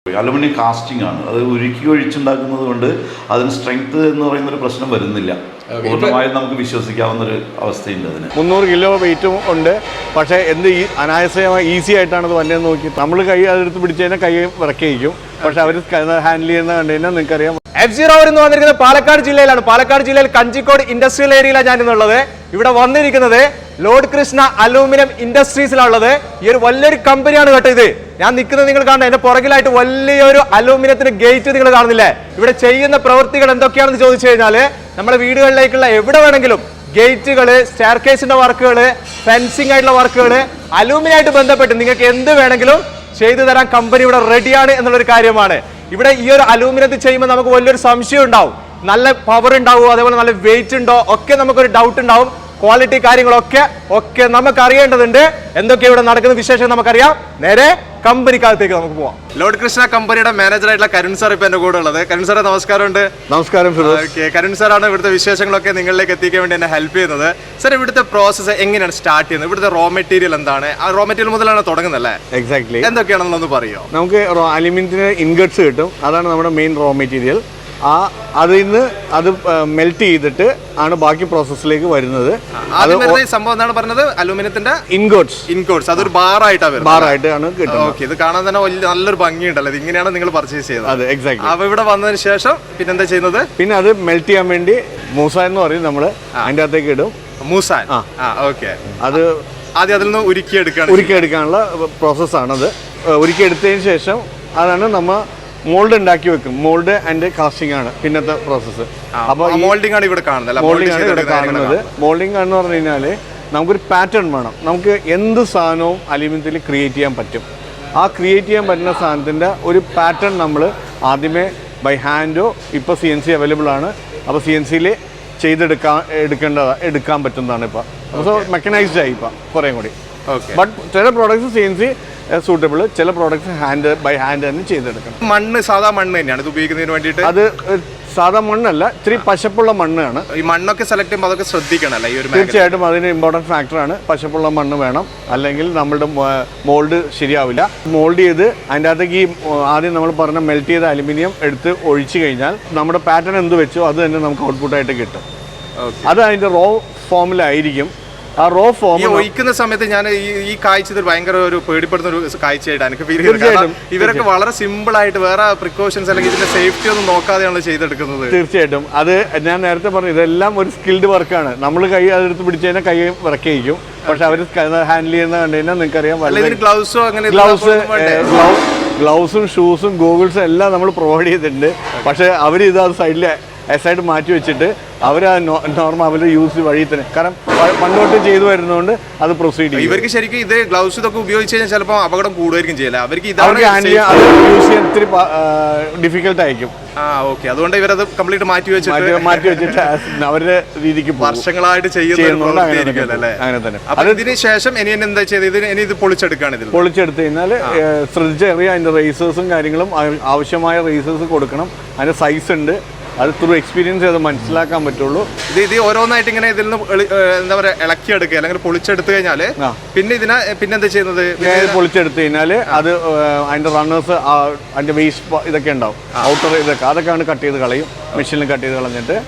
Aluminium casting ആണ്. അത് ഉരുക്കി ഒഴിച്ചുണ്ടാക്കുന്നത് കൊണ്ട് അതിന് സ്ട്രെങ്ത് എന്ന് പറയുന്നൊരു പ്രശ്നം വരുന്നില്ല. പൂർണ്ണമായും നമുക്ക് വിശ്വസിക്കാവുന്നൊരു അവസ്ഥയുണ്ട് അതിന്. 300 കിലോ വെയിറ്റും ഉണ്ട്. പക്ഷേ അനായാസമായി ഈസി ആയിട്ടാണ് അത് വന്നതെന്ന് നോക്കി നമ്മൾ കൈ അതെടുത്ത് പിടിച്ചു കഴിഞ്ഞാൽ കൈ വിറക്കിയിരിക്കും. പക്ഷെ അവർ ഹാൻഡിൽ ചെയ്യുന്ന കണ്ടു കഴിഞ്ഞാൽ നിങ്ങൾക്കറിയാം. F-0 എന്ന് വന്നിരിക്കുന്നത് പാലക്കാട് ജില്ലയിലാണ്. പാലക്കാട് ജില്ലയിൽ കഞ്ചിക്കോട് ഇൻഡസ്ട്രിയൽ ഏരിയയിലാണ് ഞാനിന്നുള്ളത്. ഇവിടെ വന്നിരിക്കുന്നത് ലോഡ് കൃഷ്ണ അലൂമിനിയം ഇൻഡസ്ട്രീസിലുള്ളത്. ഈ ഒരു വലിയൊരു കമ്പനിയാണ് കേട്ടോ ഇത്. ഞാൻ നിൽക്കുന്നത് നിങ്ങൾ കാണുന്നത് എന്റെ പുറകിലായിട്ട് വലിയൊരു അലൂമിനിയത്തിന്റെ ഗേറ്റ് നിങ്ങൾ കാണുന്നില്ലേ? ഇവിടെ ചെയ്യുന്ന പ്രവൃത്തികൾ എന്തൊക്കെയാണെന്ന് ചോദിച്ചു കഴിഞ്ഞാല് നമ്മുടെ വീടുകളിലേക്കുള്ള എവിടെ വേണമെങ്കിലും ഗേറ്റുകള്, സ്റ്റെയർകേസിന്റെ വർക്കുകള്, ഫെൻസിംഗ് ആയിട്ടുള്ള വർക്കുകള്, അലൂമിനിയമായിട്ട് ബന്ധപ്പെട്ട് നിങ്ങൾക്ക് എന്ത് വേണമെങ്കിലും ചെയ്തു തരാൻ കമ്പനി ഇവിടെ റെഡിയാണ് എന്നുള്ളൊരു കാര്യമാണ്. ഇവിടെ ഈ ഒരു അലൂമിനിയത്തിൽ ചെയ്യുമ്പോൾ നമുക്ക് വലിയൊരു സംശയം ഉണ്ടാവും. നല്ല പവർ ഉണ്ടാവും, അതേപോലെ നല്ല വെയിറ്റ് ഉണ്ടോ ഒക്കെ നമുക്കൊരു ഡൗട്ട് ഉണ്ടാവും. ക്വാളിറ്റി കാര്യങ്ങളൊക്കെ നമുക്ക് അറിയേണ്ടതുണ്ട്. എന്തൊക്കെ ഇവിടെ നടക്കുന്ന വിശേഷം നമുക്കറിയാം. നേരെ കമ്പനിക്കകത്തേക്ക് നമുക്ക് പോവാം. ലോഡ് കൃഷ്ണ കമ്പനിയുടെ മാനേജറായിട്ടുള്ള കരുൺ സാർ ഇപ്പൊ എന്റെ കൂടെ ഉള്ളത്. കരുൺ സാറെ നമസ്കാരമുണ്ട്. നമസ്കാരം ഫിറോസ്. കരുൺ സാറാണ് ഇവിടുത്തെ വിശേഷങ്ങളൊക്കെ നിങ്ങളിലേക്ക് എത്തിക്കാൻ വേണ്ടി എന്നെ ഹെൽപ്പ് ചെയ്യുന്നത്. സാർ ഇവിടുത്തെ പ്രോസസ്സ് എങ്ങനെയാണ് സ്റ്റാർട്ട് ചെയ്യുന്നത്? ഇവിടുത്തെ റോ മെറ്റീരിയൽ എന്താണ്? ആ റോ മെറ്റീരിയൽ മുതലാണ് തുടങ്ങുന്നല്ലേ? എക്സാക്ട്ലി. എന്തൊക്കെയാണെന്നൊന്ന് പറയോ? നമുക്ക് അലുമിനിയത്തിന് ഇൻഗട്സ് കിട്ടും. അതാണ് നമ്മുടെ മെയിൻ റോ മെറ്റീരിയൽ. അതിൽ നിന്ന് അത് മെൽറ്റ് ചെയ്തിട്ട് ആണ് ബാക്കി പ്രോസസ്സിലേക്ക് വരുന്നത്. സംഭവം എന്താണ് പറഞ്ഞത്? അലൂമിനിയത്തിന്റെ ഇൻഗോട്സ് അതൊരു ബാറായിട്ടാണ് കിട്ടുന്നത്. ഇത് കാണാൻ തന്നെ നല്ലൊരു ഭംഗിയുണ്ടല്ലോ. ഇത് ഇങ്ങനെയാണ് നിങ്ങൾ പർച്ചേസ് ചെയ്തത്? അതെ, എക്സാക്ട്ലി. അപ്പൊ ഇവിടെ വന്നതിന് ശേഷം പിന്നെ എന്താ ചെയ്യുന്നത്? പിന്നെ അത് മെൽറ്റ് ചെയ്യാൻ വേണ്ടി മൂസാൻ എന്ന് പറയും നമ്മള് അതിന്റെ അകത്തേക്ക് ഇടും. മൂസാൻ. ഓക്കെ. അത് ആദ്യം അതിൽ നിന്ന് ഉരുക്കിയെടുക്കാനുള്ള പ്രോസസ്സാണത്. ഉരുക്കിയെടുത്തതിന് ശേഷം അതാണ് നമ്മ മോൾഡ് ഉണ്ടാക്കി വെക്കും. മോൾഡ് ആൻഡ് കാസ്റ്റിംഗ് ആണ് പിന്നത്തെ പ്രോസസ്സ്. അപ്പോൾ മോൾഡിംഗ് ആണ് ഇവിടെ കാണുന്നത്. മോൾഡിംഗ് എന്ന് പറഞ്ഞു കഴിഞ്ഞാല് നമുക്കൊരു പാറ്റേൺ വേണം. നമുക്ക് എന്ത് സാധനവും അലുമിനിയത്തിൽ ക്രിയേറ്റ് ചെയ്യാൻ പറ്റും. ആ ക്രിയേറ്റ് ചെയ്യാൻ പറ്റുന്ന സാധനത്തിന്റെ ഒരു പാറ്റേൺ നമ്മൾ ആദ്യമേ ബൈ ഹാൻഡോ ഇപ്പോൾ CNC അവൈലബിൾ ആണ്. അപ്പോൾ CNCയിൽ എടുക്കാൻ പറ്റുന്നതാണ് ഇപ്പം. സോ മെക്കനൈസ്ഡ് ആയി ഇപ്പം കുറേ കൂടി. ബട്ട് ചില പ്രോഡക്ട്സ് CNC സൂട്ടബിൾ, ചില പ്രോഡക്ട്സ് ബൈ ഹാൻഡ് തന്നെ ചെയ്തെടുക്കണം. സാധാ മണ്ണ് തന്നെയാണ് ഇത് ഉപയോഗിക്കുന്നതിന് വേണ്ടിയിട്ട്. അത് സാധാ മണ്ണല്ല, ഇത്തിരി പശപ്പുള്ള മണ്ണാണ്. ഈ മണ്ണൊക്കെ സെലക്ട് ചെയ്യുമ്പോൾ അതൊക്കെ ശ്രദ്ധിക്കണം. തീർച്ചയായിട്ടും അതിന് ഇമ്പോർട്ടൻറ്റ് ഫാക്ടറാണ്. പശപ്പുള്ള മണ്ണ് വേണം, അല്ലെങ്കിൽ നമ്മളുടെ മോൾഡ് ശരിയാവില്ല. മോൾഡ് ചെയ്ത് അതിൻ്റെ അകത്തേക്ക് ആദ്യം നമ്മൾ പറഞ്ഞ മെൽറ്റ് ചെയ്ത അലുമിനിയം എടുത്ത് ഒഴിച്ചു കഴിഞ്ഞാൽ നമ്മുടെ പാറ്റേൺ എന്ത് വെച്ചോ അത് തന്നെ നമുക്ക് ഔട്ട്പുട്ടായിട്ട് കിട്ടും. അത് അതിൻ്റെ റോ ഫോമിലായിരിക്കും. ആ റോ ഫോം ഒഴിക്കുന്ന സമയത്ത് ഞാൻ ഈ കാഴ്ച ഭയങ്കര ഒരു പേടിപ്പെടുന്ന ഒരു കാഴ്ചയായിട്ട് എനിക്ക് ഫീൽ ചെയ്തു. ഇവരൊക്കെ വളരെ സിമ്പിൾ ആയിട്ട് വേറെ പ്രിക്കോഷൻസ് അല്ലെങ്കിൽ ഇതിന്റെ സേഫ്റ്റി ഒന്നും നോക്കാതെയാണ് ചെയ്തെടുക്കുന്നത്. തീർച്ചയായിട്ടും. അത് ഞാൻ നേരത്തെ പറഞ്ഞു, ഇതെല്ലാം ഒരു സ്കിൽഡ് വർക്കാണ്. നമ്മൾ കൈ അതെടുത്ത് പിടിച്ചു കഴിഞ്ഞാൽ കൈ വിറക്കിയിരിക്കും. പക്ഷെ അവർ ഹാൻഡിൽ ചെയ്യുന്ന കണ്ടു കഴിഞ്ഞാൽ നിങ്ങൾക്കറിയാം. ഗ്ലൗസോ അങ്ങനെ ഗ്ലൗസും ഷൂസും ഗോഗിൾസും എല്ലാം നമ്മൾ പ്രൊവൈഡ് ചെയ്തിട്ടുണ്ട്. പക്ഷെ അവർ ഇത് സൈഡിൽ സൈഡ് മാറ്റി വെച്ചിട്ട് അവർ ആ നോർമൽ അവരുടെ യൂസ് വഴി തന്നെ, കാരണം പണ്ടോട്ട് ചെയ്തു വരുന്നതുകൊണ്ട് അത് പ്രൊസീഡ് ചെയ്യും. ഇവർക്ക് ശരിക്കും ഇത് ഗ്ലൗസ് ഇതൊക്കെ ഉപയോഗിച്ച് കഴിഞ്ഞാൽ ചിലപ്പോൾ അപകടം കൂടുമായിരിക്കും ചെയ്യില്ല. അവർക്ക് ഹാൻഡിൽ ചെയ്യാൻ അത് യൂസ് ചെയ്യാൻ ഇത്തിരി ഡിഫിക്കൽട്ട് ആയിരിക്കും. അതുകൊണ്ട് ഇവരത് കംപ്ലീറ്റ് മാറ്റി വെച്ചിട്ട് അവരുടെ രീതിക്ക് വർഷങ്ങളായിട്ട് ചെയ്യുന്നുണ്ട്. അങ്ങനെ തന്നെ. ഇതിന് ശേഷം ഇനി എന്താ ചെയ്തത്? ഇനി ഇത് പൊളിച്ചെടുത്ത് കഴിഞ്ഞാൽ ശ്രദ്ധിച്ചറിയാം. അതിന്റെ റേസേഴ്സും കാര്യങ്ങളും ആവശ്യമായ റേസേഴ്സ് കൊടുക്കണം. അതിന്റെ സൈസ് ഉണ്ട്. അത് ത്രൂ എക്സ്പീരിയൻസ് ചെയ്ത് മനസ്സിലാക്കാൻ പറ്റുള്ളൂ. ഇത് ഓരോന്നായിട്ട് ഇങ്ങനെ ഇതിൽ നിന്ന് എന്താ പറയുക ഇളക്കിയെടുക്കുക അല്ലെങ്കിൽ പൊളിച്ചെടുത്ത് കഴിഞ്ഞാൽ പിന്നെ എന്താ ചെയ്യുന്നത്? പൊളിച്ചെടുത്ത് കഴിഞ്ഞാൽ അത് അതിന്റെ റണ്ണേഴ്സ്, അതിന്റെ വേസ്റ്റ് ഇതൊക്കെ ഉണ്ടാവും, ഔട്ടർ അതൊക്കെയാണ് കട്ട് ചെയ്ത് കളയും. മെഷീനിൽ കട്ട് ചെയ്ത് കളഞ്ഞിട്ട്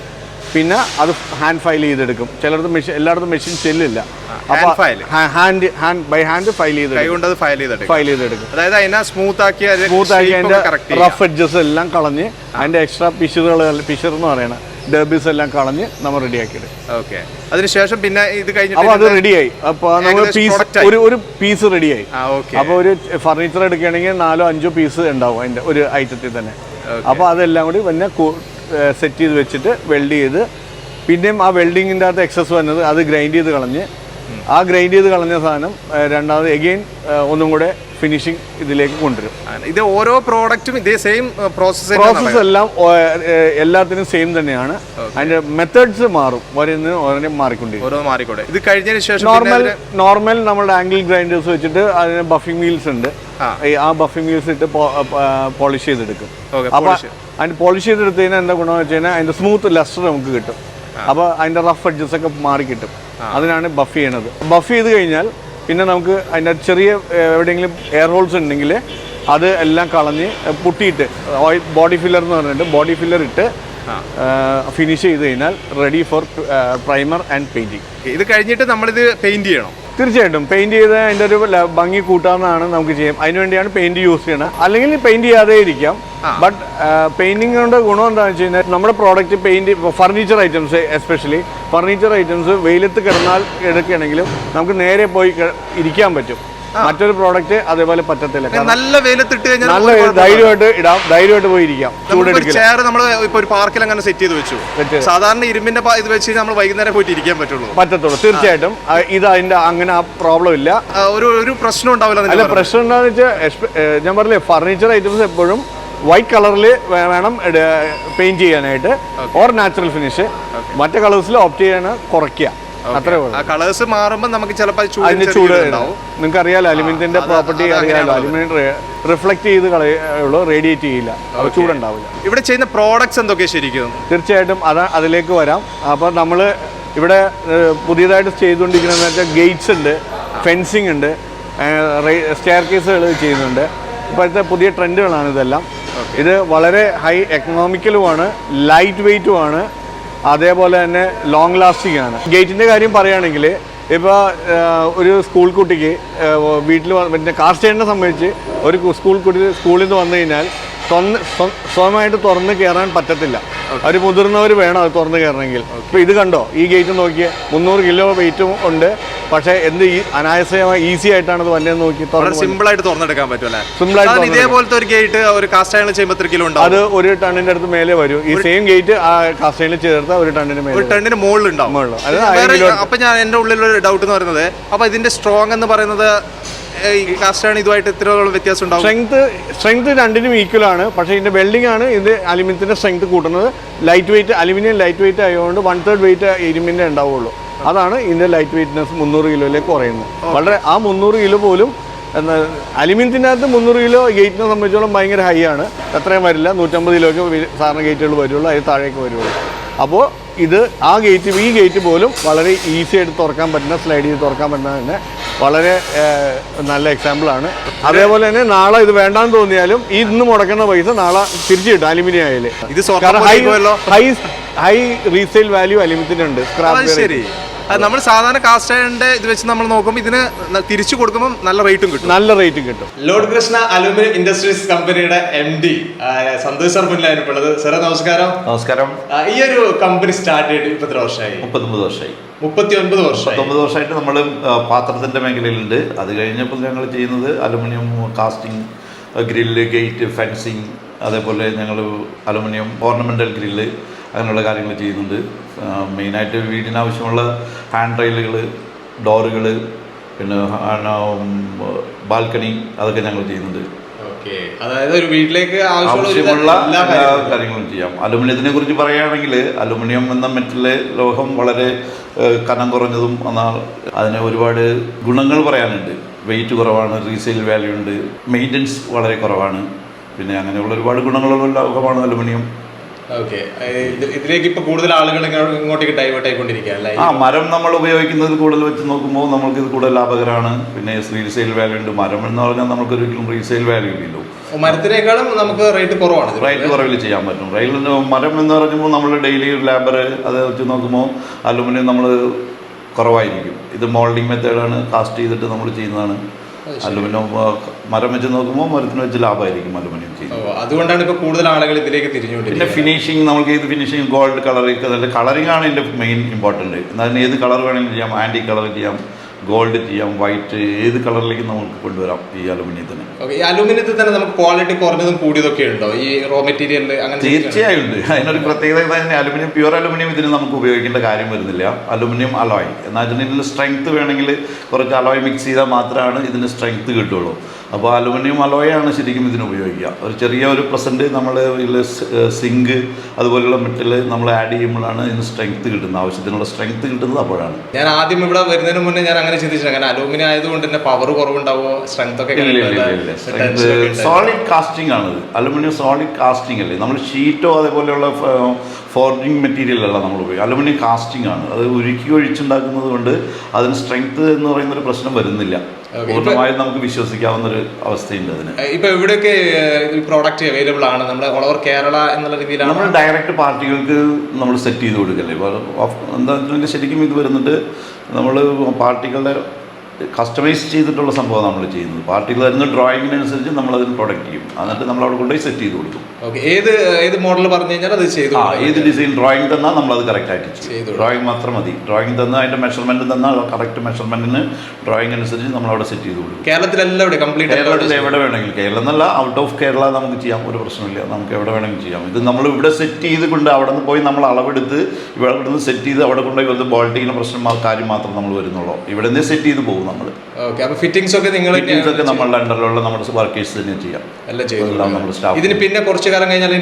പിന്നെ അത് ഹാൻഡ് ഫയൽ ചെയ്തെടുക്കും. ചിലടത്ത് മെഷീൻ, എല്ലായിടത്തും മെഷീൻ ചെല്ലില്ല. ബൈ ഹാൻഡ് ഫയൽ ചെയ്തെടുക്കും. അതായത് അതിനെ സ്മൂത്ത് ആക്കി അതിന്റെ റഫ് എഡ്ജസ് എല്ലാം കളഞ്ഞ് അതിന്റെ എക്സ്ട്രാ പിഷർ എന്ന് പറയുന്നത് ഡബിൾസ് എല്ലാം കളഞ്ഞ് നമ്മൾ റെഡിയാക്കി എടുക്കും. അതിനുശേഷം പിന്നെ ഇത് കഴിഞ്ഞിട്ട് അത് റെഡിയായി. അപ്പൊ നമ്മൾ ഒരു പീസ് റെഡിയായി. അപ്പൊ ഒരു ഫർണിച്ചർ എടുക്കുകയാണെങ്കിൽ 4-5 പീസ് ഉണ്ടാവും അതിന്റെ ഒരു ഐറ്റത്തിൽ തന്നെ. അപ്പൊ അതെല്ലാം കൂടി പിന്നെ സെറ്റ് ചെയ്ത് വെച്ചിട്ട് വെൽഡ് ചെയ്ത്, പിന്നെയും ആ വെൽഡിങ്ങിൻ്റെ അകത്ത് എക്സസ് വന്നത് അത് ഗ്രൈൻഡ് ചെയ്ത് കളഞ്ഞ്, ആ ഗ്രൈൻഡ് ചെയ്ത് കളഞ്ഞ സാധനം രണ്ടാമത് എഗെയിൻ ഒന്നും കൂടെ ഫിനിഷിംഗ് ഇതിലേക്ക് കൊണ്ടുവരും. ഇത് ഓരോ പ്രോഡക്റ്റും ഇതേ സെയിം പ്രോസസ്സ് എല്ലാം എല്ലാത്തിനും സെയിം തന്നെയാണ്. അതിന്റെ മെത്തേഡ്സ് മാറും, ഓരോന്നും മാറിക്കൊണ്ടിരിക്കും. ഇത് കഴിഞ്ഞതിന് ശേഷം നോർമൽ നമ്മുടെ ആംഗിൾ ഗ്രൈൻഡേഴ്സ് വെച്ചിട്ട് അതിന് ബഫിംഗ് വീൽസ് ഉണ്ട്. ആ ബഫിംഗ് വീൽസ് ഇട്ട് പോളിഷ് ചെയ്തെടുക്കും. അപ്പൊ അതിന് പോളിഷ് ചെയ്തെടുത്ത് കഴിഞ്ഞാൽ എന്താ ഗുണമെന്ന് വെച്ച് കഴിഞ്ഞാൽ അതിന്റെ സ്മൂത്ത് ലസ്റ്റർ നമുക്ക് കിട്ടും. അപ്പോൾ അതിന്റെ റഫ് എഡ്ജസ് ഒക്കെ മാറി കിട്ടും. അതിനാണ് ബഫ് ചെയ്യണത്. ബഫ് ചെയ്ത് കഴിഞ്ഞാൽ പിന്നെ നമുക്ക് അതിൻ്റെ ചെറിയ എവിടെയെങ്കിലും എയർ ഹോൾസ് ഉണ്ടെങ്കിൽ അത് എല്ലാം കളഞ്ഞ് പുട്ടിയിട്ട് ഓയിൽ ബോഡി ഫില്ലർ എന്ന് പറഞ്ഞിട്ട് ബോഡി ഫില്ലർ ഇട്ട് ഫിനിഷ് ചെയ്ത് കഴിഞ്ഞാൽ ready for primer and painting. ഇത് കഴിഞ്ഞിട്ട് നമ്മളിത് പെയിന്റ് ചെയ്യണം? തീർച്ചയായിട്ടും പെയിന്റ് ചെയ്ത് അതിൻ്റെ ഒരു ഭംഗി കൂട്ടാവുന്നതാണ് നമുക്ക് ചെയ്യാം. അതിനുവേണ്ടിയാണ് പെയിന്റ് യൂസ് ചെയ്യണത്. അല്ലെങ്കിൽ പെയിന്റ് ചെയ്യാതെ ഇരിക്കാം. ബട്ട് പെയിന്റിംഗ് കൊണ്ട് ഗുണം എന്താണെന്ന് വെച്ച് കഴിഞ്ഞാൽ നമ്മുടെ product paint furniture items especially furniture items വെയിലത്ത് കിടന്നാൽ എടുക്കുകയാണെങ്കിലും നമുക്ക് നേരെ പോയി ഇരിക്കാൻ പറ്റും. മറ്റൊരു പ്രോഡക്റ്റ് അതേപോലെ പറ്റത്തില്ല. നല്ല വെയിലത്തിട്ട് നല്ല ധൈര്യമായിട്ട് ഇടാം, ധൈര്യമായിട്ട് പോയി ഇരിക്കാം. ചെയർ നമ്മൾ ഇപ്പൊ ഒരു പാർക്കിൽ അങ്ങനെ സെറ്റ് ചെയ്ത് വെച്ചു. സാധാരണ ഇരുമ്പിന്റെ ഇത് വെച്ച് നമ്മൾ വൈകുന്നേരം പോയിട്ട് ഇരിക്കാൻ പറ്റുള്ളൂ. തീർച്ചയായിട്ടും ഇത് അതിന്റെ അങ്ങനെ ആ പ്രോബ്ലം ഇല്ല. ഒരു പ്രശ്നം ഉണ്ടാവില്ല. അല്ല, പ്രശ്നം എന്താണെന്ന് വെച്ചാൽ ഞാൻ പറഞ്ഞില്ലേ ഫർണിച്ചർ ഐറ്റംസ് എപ്പോഴും വൈറ്റ് കളറിൽ വേണം പെയിന്റ് ചെയ്യാനായിട്ട് ഓർ നാച്ചുറൽ ഫിനിഷ്. മറ്റേ കളേഴ്സിൽ ഓപ്റ്റ് ചെയ്യാൻ കുറയ്ക്കുക, അത്രേ ഉള്ളൂ. കളേഴ്സ് മാറുമ്പോൾ നമുക്ക് ചിലപ്പോൾ അതിന്റെ ചൂട് നിങ്ങൾക്ക് അറിയാലോ, അലുമിനിയത്തിന്റെ പ്രോപ്പർട്ടി അറിയാലോ. അലുമിനിയം റിഫ്ലക്ട് ചെയ്ത് കളയുള്ളൂ, റേഡിയേറ്റ് ചെയ്യില്ല, ചൂടുണ്ടാവില്ല. ഇവിടെ ചെയ്യുന്ന പ്രോഡക്ട്സ് എന്തൊക്കെ ശരിക്കും? തീർച്ചയായിട്ടും അതിലേക്ക് വരാം. അപ്പോൾ നമ്മൾ ഇവിടെ പുതിയതായിട്ട് ചെയ്തുകൊണ്ടിരിക്കുന്നതെന്ന് വെച്ചാൽ ഗേറ്റ്സ് ഉണ്ട്, ഫെൻസിങ് ഉണ്ട്, സ്റ്റെയർ കേസുകൾ ചെയ്യുന്നുണ്ട്. ഇപ്പോഴത്തെ പുതിയ ട്രെൻഡുകളാണ് ഇതെല്ലാം. ഇത് വളരെ ഹൈ എക്കണോമിക്കലുമാണ്, ലൈറ്റ് വെയ്റ്റുമാണ്, അതേപോലെ തന്നെ ലോങ് ലാസ്റ്റിംഗ് ആണ്. ഗേറ്റിൻ്റെ കാര്യം പറയുകയാണെങ്കിൽ ഇപ്പോൾ ഒരു സ്കൂൾ കുട്ടിക്ക് വീട്ടിൽ പിന്നെ കാർ സ്റ്റേഷനെ സംബന്ധിച്ച് ഒരു സ്കൂൾ കുട്ടി സ്കൂളിൽ നിന്ന് വന്നു കഴിഞ്ഞാൽ സ്വന്തമായിട്ട് തുറന്ന് കയറാൻ പറ്റത്തില്ല. അവർ മുതിർന്നവർ വേണം അത് തുറന്ന് കയറണമെങ്കിൽ. ഇപ്പോൾ ഇത് കണ്ടോ, ഈ ഗേറ്റ് നോക്കിയേ, 300 കിലോ വെയിറ്റും ഉണ്ട്. പക്ഷേ അനായാസമായി ഈസി ആയിട്ടാണ് ഇത് വന്നതെന്ന് നോക്കി സിമ്പിൾ ആയിട്ട് തുറന്നെടുക്കാൻ പറ്റുമല്ലേ? സിമ്പിളായിട്ട്. ഇതേപോലത്തെ ഒരു ഗേറ്റ് ഒരു കാസ്റ്റ് അയണിൽ ചെയ്യുമ്പോൾ എത്ര കിലോ ഉണ്ടാവും? അത് 1 ടണ്ണിന്റെ അടുത്ത് മേലെ വരും. ഈ സെയിം ഗേറ്റ് ആ കാസ്റ്റ് അയണിൽ ചേർത്താൽ 1 ടണ്ണിന് മേലെ, 1 ടണ്ണിന് മുകളിൽ ഉണ്ടാവും. അപ്പൊ ഞാൻ എന്റെ ഉള്ളിലൊരു ഡൗട്ട് എന്ന് പറയുന്നത്, അപ്പൊ ഇതിന്റെ സ്ട്രോങ് എന്ന് പറയുന്നത് കാസ്റ്റ് ഇതുമായിട്ട് ഇത്രയോളം വ്യത്യാസം ഉണ്ടാവും? സ്ട്രെങ്ത് രണ്ടിനും ഈക്വൽ ആണ്. പക്ഷേ ഇതിന്റെ വെൽഡിംഗ് ആണ് ഇത് അലുമിനിയത്തിന്റെ സ്ട്രെങ്ത് കൂട്ടുന്നത്. Light weight aluminium light weight ആയതുകൊണ്ട് 1/3 വെയിറ്റ് ഇരുമ്പിന്റെ ഉണ്ടാവുള്ളൂ. അതാണ് ഇതിന്റെ ലൈറ്റ് വെയിറ്റ്നെസ് 300 കിലോയിലേക്ക് കുറയുന്നത്. വളരെ ആ 300 കിലോ പോലും അലുമിനിയത്തിൻ്റെ അകത്ത് 300 കിലോ ഗേറ്റിനെ സംബന്ധിച്ചോളം ഭയങ്കര ഹൈ ആണ്. അത്രയും വരില്ല, 150 കിലോയ്ക്ക് സാധാരണ ഗേറ്റുകൾ വരുള്ളൂ, അതിൽ താഴേക്ക് വരുള്ളൂ. അപ്പോൾ ഇത് ഈ ഗേറ്റ് പോലും വളരെ ഈസി ആയിട്ട് തുറക്കാൻ പറ്റുന്ന, സ്ലൈഡ് ചെയ്ത് തുറക്കാൻ പറ്റുന്ന തന്നെ വളരെ നല്ല എക്സാമ്പിളാണ്. അതേപോലെ തന്നെ നാളെ ഇത് വേണ്ടാന്ന് തോന്നിയാലും ഇന്ന് മുടക്കുന്ന പൈസ നാളെ തിരിച്ചു കിട്ടും അലുമിനിയം ആയാലും. ഹൈ റീസെയിൽ വാല്യൂ അലുമിനിയത്തിന് ഉണ്ട്. ശരി, നമ്മൾ സാധാരണ കാസ്റ്റ് അയണിന്റെ ഇത് വെച്ച് നമ്മൾ നോക്കുമ്പോൾ ഇതിന് തിരിച്ചു കൊടുക്കുമ്പോൾ നല്ല റേറ്റും കിട്ടും. ലോർഡ് കൃഷ്ണ അലൂമിനിയം ഇൻഡസ്ട്രീസ് കമ്പനിയുടെ MD സന്തോഷ് സർ മുന്നിലായിരുന്നുള്ളത്. സാറേ നമസ്കാരം. നമസ്കാരം. ഈ ഒരു കമ്പനി സ്റ്റാർട്ട് ചെയ്തിട്ട് ഇപ്പൊ എത്ര വർഷമായി? 39 വർഷമായി. 39 വർഷമായിട്ട് നമ്മൾ പാത്രത്തിന്റെ മേഖലയിലുണ്ട്. അത് കഴിഞ്ഞപ്പോൾ ഞങ്ങൾ ചെയ്യുന്നത് aluminium casting, grill, gate, fencing, അതേപോലെ ഞങ്ങൾ അലുമിനിയം ഓർണമെന്റൽ ഗ്രില്ല് അങ്ങനെയുള്ള കാര്യങ്ങൾ ചെയ്യുന്നുണ്ട്. മെയിനായിട്ട് വീടിനാവശ്യമുള്ള ഹാൻഡ് റെയിലുകൾ, ഡോറുകൾ, പിന്നെ ബാൽക്കണി, അതൊക്കെ ഞങ്ങൾ ചെയ്യുന്നുണ്ട്. അതായത് ഒരു വീട്ടിലേക്ക് ആവശ്യമുള്ള എല്ലാ കാര്യങ്ങളും ചെയ്യാം. അലുമിനിയത്തിനെ കുറിച്ച് പറയുകയാണെങ്കിൽ അലുമിനിയം എന്ന മെറ്റല് ലോഹം വളരെ കനം കുറഞ്ഞതും എന്നാൽ അതിന് ഒരുപാട് ഗുണങ്ങൾ പറയാനുണ്ട്. വെയിറ്റ് കുറവാണ്, റീസെയിൽ വാല്യൂ ഉണ്ട്, മെയിൻ്റനൻസ് വളരെ കുറവാണ്, പിന്നെ അങ്ങനെയുള്ള ഒരുപാട് ഗുണങ്ങളുള്ള ലോഹമാണ് അലുമിനിയം. ഇതിലേക്ക് ഇപ്പൊ കൂടുതൽ ആളുകൾ ഇങ്ങോട്ടേക്ക് ഡൈവേർട്ട് ആയിക്കൊണ്ടിരിക്കുകയല്ലേ? മരം നമ്മൾ ഉപയോഗിക്കുന്നത് കൂടുതൽ വെച്ച് നോക്കുമ്പോൾ നമ്മൾക്ക് ഇത് കൂടുതൽ ലാഭകരമാണ്. പിന്നെ റീസെയിൽ വാല്യൂ ഉണ്ട്. മരം എന്ന് പറഞ്ഞാൽ നമുക്ക് ഒരിക്കലും റീസെയിൽ വാല്യൂ ഇല്ലല്ലോ. മരത്തിനേക്കാളും നമുക്ക് റേറ്റ് കുറവാണ്. റേറ്റ് കുറവിൽ ചെയ്യാൻ പറ്റും. മരം എന്ന് പറയുമ്പോൾ നമ്മൾ ഡെയിലി ലേബർ അത് വെച്ച് നോക്കുമ്പോൾ അലുമിനിയം നമ്മൾ കുറവായിരിക്കും. ഇത് മോൾഡിംഗ് മെത്തേഡാണ്, കാസ്റ്റ് ചെയ്തിട്ട് നമ്മൾ ചെയ്യുന്നതാണ്. അലുമിനിയം മരം വെച്ച് നോക്കുമ്പോൾ മരത്തിന് വെച്ച് ലാഭമായിരിക്കും അലുമിനിയം ചെയ്യുന്നത്. അതുകൊണ്ടാണ് ഇപ്പോൾ കൂടുതൽ ആളുകൾ ഇതിലേക്ക് തിരിഞ്ഞുകൊണ്ടിരിക്കുന്നത്. പിന്നെ ഫിനിഷിങ്, നമുക്ക് ഏത് ഫിനിഷിങ്, ഗോൾഡ് കളർ, കളറിംഗ് ആണ് ഇതിൻ്റെ മെയിൻ ഇമ്പോർട്ടൻറ്റ്. എന്നാലും ഏത് കളർ വേണമെങ്കിലും ചെയ്യാം, ആൻറ്റി കളർ ചെയ്യാം, ഗോൾഡ് ചെയ്യാം, വൈറ്റ്, ഏത് കളറിലേക്ക് നമുക്ക് കൊണ്ടുവരാം ഈ അലുമിനിയത്തിന്. ഈ അലുമിനിയത്തിൽ തന്നെ നമുക്ക് ക്വാളിറ്റി കുറഞ്ഞതും കൂടിയതൊക്കെ ഉണ്ടോ ഈ റോ മെറ്റീരിയലിൽ? അങ്ങനെ തീർച്ചയായും ഉണ്ട്. അതിനൊരു പ്രത്യേകത തന്നെ അലുമിനിയം, പ്യുവർ അലുമിനിയം ഇതിന് നമുക്ക് ഉപയോഗിക്കേണ്ട കാര്യം വരുന്നില്ല. അലുമിനിയം അലോയ് എന്നാൽ ഇതിന് സ്ട്രെങ്ത് വേണമെങ്കിൽ കുറച്ച് അലോയ് മിക്സ് ചെയ്താൽ മാത്രമാണ് ഇതിന് സ്ട്രെങ്ത് കിട്ടുള്ളൂ. അപ്പോൾ അലുമിനിയം അലോയാണ് ശരിക്കും ഇതിന് ഉപയോഗിക്കുക. ഒരു ചെറിയ ഒരു % നമ്മൾ ഇതിൽ സിങ്ക് അതുപോലെയുള്ള മെറ്റൽ നമ്മൾ ആഡ് ചെയ്യുമ്പോഴാണ് ഇതിന് സ്ട്രെങ്ത് കിട്ടുന്നത്, ആവശ്യത്തിനുള്ള സ്ട്രെങ്ത് കിട്ടുന്നത് അപ്പോഴാണ്. ഞാൻ ആദ്യം ഇവിടെ വരുന്നതിന് മുന്നേ ഞാൻ അങ്ങനെ ചിന്തിച്ചില്ല, കാരണം അലൂമിനിയം ആയതുകൊണ്ട് തന്നെ പവർ കുറവുണ്ടാവുമോ, സ്ട്രെങ്ത് ഒക്കെ? സോളിഡ് കാസ്റ്റിംഗ് ആണ്. അലുമിനിയം സോളിഡ് കാസ്റ്റിംഗ് അല്ലേ, നമ്മൾ ഷീറ്റോ അതേപോലെയുള്ള ഫോർജിങ് മെറ്റീരിയൽ അല്ല നമ്മൾ ഉപയോഗിക്കുക. അലുമിനിയം കാസ്റ്റിംഗ് ആണ്. അത് ഉരുക്കി ഒഴിച്ചുണ്ടാക്കുന്നത് കൊണ്ട് അതിന് സ്ട്രെങ്ത് എന്ന് പറയുന്നൊരു പ്രശ്നം വരുന്നില്ല. പൂർണ്ണമായും നമുക്ക് വിശ്വസിക്കാവുന്ന ഒരു അവസ്ഥയുണ്ട് അതിന്. ഇപ്പൊ എവിടെയൊക്കെ പ്രോഡക്റ്റ് അവൈലബിൾ ആണ് നമ്മുടെ ഓൾ ഓവർ കേരള എന്നുള്ള രീതിയിലാണ്? നമ്മൾ ഡയറക്റ്റ് പാർട്ടികൾക്ക് നമ്മൾ സെറ്റ് ചെയ്ത് കൊടുക്കല്ലേ. ഇപ്പോൾ എന്താ വെച്ചിട്ടുണ്ടെങ്കിൽ ശരിക്കും ഇത് വരുന്നുണ്ട് നമ്മൾ പാർട്ടികളുടെ കസ്റ്റമൈസ് ചെയ്തിട്ടുള്ള സംഭവം നമ്മൾ ചെയ്യുന്നത്. പാർട്ടികൾ വരുന്ന ഡ്രോയിങ്ങിനനുസരിച്ച് നമ്മൾ അതിന് പ്രൊഡക്റ്റ് ചെയ്യും, എന്നിട്ട് നമ്മൾ അവിടെ കൊണ്ടുപോയി സെറ്റ് ചെയ്ത് കൊടുക്കും. ഏത് മോഡൽ പറഞ്ഞു കഴിഞ്ഞാൽ അത് ചെയ്തു, ഏത് ഡിസൈൻ ഡ്രോയിങ് തന്നാൽ നമ്മൾ അത് കറക്റ്റ് ആയിട്ട് ചെയ്യും. ഡ്രോയിങ് മാത്രം മതി. ഡ്രോയിങ് തന്നാൽ അതിന്റെ മെഷർമെന്റ് തന്നാൽ കറക്റ്റ് മെഷർമെന്റിന് ഡ്രോയിങ് അനുസരിച്ച് നമ്മൾ അവിടെ സെറ്റ് ചെയ്ത് കൊടുക്കും. കേരളത്തിൽ എവിടെ വേണമെങ്കിലും, കേരളം എന്നല്ല ഔട്ട് ഓഫ് കേരള നമുക്ക് ചെയ്യാം, ഒരു പ്രശ്നമില്ല. നമുക്ക് എവിടെ വേണമെങ്കിലും ചെയ്യാം. ഇത് നമ്മൾ ഇവിടെ സെറ്റ് ചെയ്ത് കൊണ്ട് അവിടെ നിന്ന് പോയി നമ്മൾ അളവെടുത്ത് ഇവിടെ നിന്ന് സെറ്റ് ചെയ്ത് അവിടെ കൊണ്ടുപോയി വന്ന് ബോൾട്ടിങ്ങിന് കാര്യം മാത്രം നമ്മൾ വരുന്നുള്ളൂ. ഇവിടെ നിന്ന് സെറ്റ് ചെയ്ത് പോകും നമ്മൾ. ഫിറ്റിംഗ്സ് ഒക്കെ നമ്മളുടെ അണ്ടറിലുള്ള നമ്മുടെ വർക്കേഴ്സ് തന്നെ ചെയ്യാം. ഇതിന് പിന്നെ കുറച്ച് കാലം കഴിഞ്ഞാൽ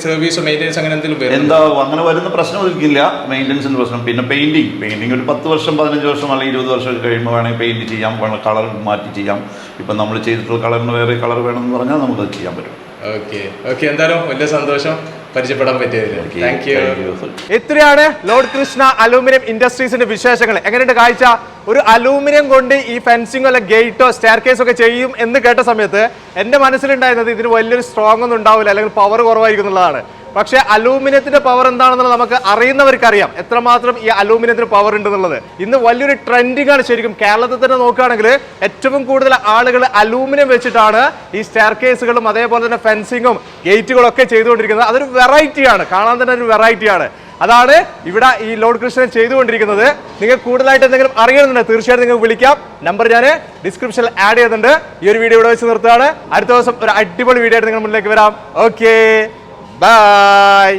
സർവീസോ മെയിൻ്റെനൻസ് അങ്ങനെ എന്തെങ്കിലും എന്താ അങ്ങനെ വരുന്ന പ്രശ്നം ഒരിക്കില്ല. മെയിൻ്റെനൻസിന്റെ പ്രശ്നം. പിന്നെ പെയിന്റിങ് ഒരു 10 വർഷം 15 വർഷം അല്ലെങ്കിൽ 20 വർഷം കഴിയുമ്പോൾ വേണമെങ്കിൽ പെയിന്റ് ചെയ്യാം, കളർ മാറ്റി ചെയ്യാം. ഇപ്പം നമ്മൾ ചെയ്തിട്ടുള്ള കളറിന് വേറെ കളർ വേണമെന്ന് പറഞ്ഞാൽ നമുക്കത് ചെയ്യാൻ പറ്റും. ഓക്കെ എന്തായാലും വലിയ സന്തോഷം പരിചയപ്പെടാൻ പറ്റിയതിൽ. Thank you. ഇത്രയാണ് ലോർഡ് കൃഷ്ണ അലൂമിനിയം ഇൻഡസ്ട്രീസിന്റെ വിശേഷങ്ങൾ. എങ്ങനെയുണ്ട് കാഴ്ച? ഒരു അലൂമിനിയം കൊണ്ട് ഈ ഫെൻസിംഗോ അല്ല ഗേറ്റോ സ്റ്റെയർ കേസോ ഒക്കെ ചെയ്യും എന്ന് കേട്ട സമയത്ത് എൻ്റെ മനസ്സിലുണ്ടായിരുന്നത് ഇതിന് വലിയൊരു സ്ട്രോങ് ഒന്നും ഉണ്ടാവില്ല, അല്ലെങ്കിൽ പവർ കുറവായിരിക്കും എന്നുള്ളതാണ്. പക്ഷേ അലൂമിനിയത്തിന്റെ പവർ എന്താണെന്നുള്ളത് നമുക്ക് അറിയുന്നവർക്കറിയാം എത്രമാത്രം ഈ അലൂമിനിയത്തിന് പവർ ഉണ്ടെന്നുള്ളത്. ഇന്ന് വലിയൊരു ട്രെൻഡിങ് ആണ് ശരിക്കും. കേരളത്തിൽ തന്നെ നോക്കുകയാണെങ്കിൽ ഏറ്റവും കൂടുതൽ ആളുകൾ അലൂമിനിയം വെച്ചിട്ടാണ് ഈ സ്റ്റെയർ കേസുകളും അതേപോലെ തന്നെ ഫെൻസിങ്ങും ഗേറ്റുകളും ഒക്കെ ചെയ്തുകൊണ്ടിരിക്കുന്നത്. അതൊരു വെറൈറ്റിയാണ്, കാണാൻ തന്നെ ഒരു വെറൈറ്റിയാണ്. അതാണ് ഇവിടെ ഈ ലോർഡ് കൃഷ്ണൻ ചെയ്തുകൊണ്ടിരിക്കുന്നത്. നിങ്ങൾക്ക് കൂടുതലായിട്ട് എന്തെങ്കിലും അറിയണമെന്നുണ്ടെങ്കിൽ തീർച്ചയായിട്ടും നിങ്ങൾക്ക് വിളിക്കാം. നമ്പർ ഞാൻ ഡിസ്ക്രിപ്ഷനിൽ ആഡ് ചെയ്യുന്നുണ്ട്. ഈ ഒരു വീഡിയോ ഇവിടെ വെച്ച് നിർത്തുകയാണ്. അടുത്ത ദിവസം ഒരു അടിപൊളി വീഡിയോ ആയിട്ട് നിങ്ങൾ മുന്നിലേക്ക് വരാം. Okay, bye.